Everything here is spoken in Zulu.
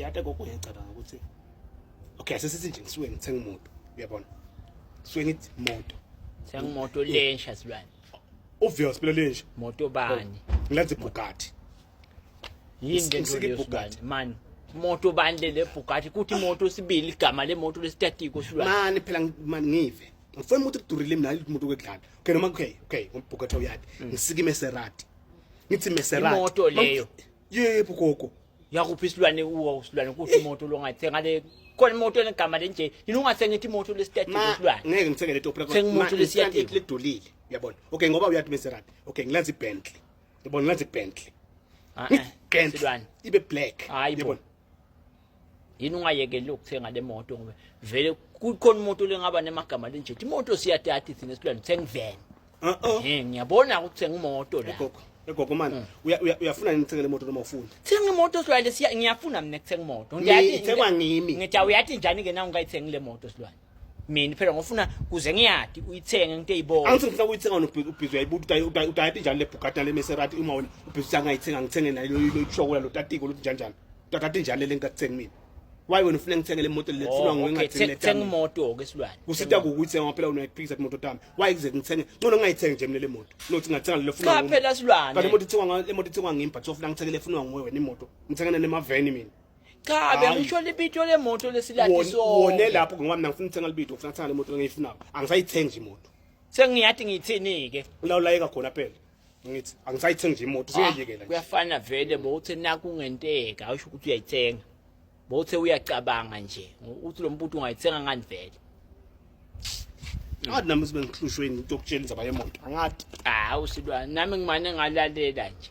ate gogo ngiyacabanga ukuthi okay sesithi nje ngisuke ngithenga imoto uyabona suke ngithi imoto thenga imoto lensha silwane obvious phela lensha moto bani ngilenze Bugatti yini nto Bugatti man moto bani le Bugatti kuthi moto sibili igama le moto lestatiko silwane mani phela mani ngive ngifuna imoto edurile mina imoto kwedlala okay noma okay uBugatti uyadi ngisike Maserati ngithi Maserati imoto leyo yebo gogo yakuphi silwane usilwane kuthi imoto lo ngayithenga le khona imoto enegama lenje yini ungathenga ithi imoto lestatiko silwane ngeke ngithenge le top thenga imoto lesiyatiko ledolile uyabona okay ngoba uyathi Maserati okay ngilenza iBentley uyabona ngilenza iBentley silwane ibe black yabona yini ungayekeli ukuthenga le moto ngoba vele kukhona imoto lengaba nemagama lenje imoto siyatati thina silwane thenga van ngiyabona ukuthenga imoto la gogo man uyafuna ngithenge le moto noma ufuna thenga imoto silwane ngiyafuna mina ukuthenga imoto ngiyithengwa ngimi ngithi uyathi njani ke na ungayithenga le moto silwane mina phela ngofuna kuze ngiyadi uyithenge into eyibona angithi ngifuna ukuyithenga nobhizi uyayibuthi udayithi njani le Bugatti le Maserati uma wona ubhizi angayithenga ngithenge nayo ihloko lo tatiko lo njani tatati njani le ngikathenga mina why wena ufuna ngithenge le moto le ufuna ngingathenge le thenga imoto ke silwane kusita ukuthi ngaphela unayiphikisa imoto tami why ize ngithenge ngcono ngayithenga nje mina le moto nothi ngathenga le funa cha phela silwane kanti le moto ithengwa ngimi but ufuna ngithenge le funa nguwe wena imoto ngithengena nemaveni mina cha bengisho libito le moto lesilathiso wona lapho ngoba mina ngifuna ukuthenga libito ufuna ngithenga le moto engiyifunayo angisayithengi nje imoto sengiyathi ngithini ke la ulayeka khona phela ngithi angisayithengi nje imoto siyayekela nje kuyafana vele bowuthi naku ngenteka usho ukuthi uyayithenga bowuthi uyacabanga nje uthi lo mbuto ungayithenga ngani vele nami sibe ngihlushweni into okutshela izaba yemoto angathi usilwane nami ngimane ngalalela nje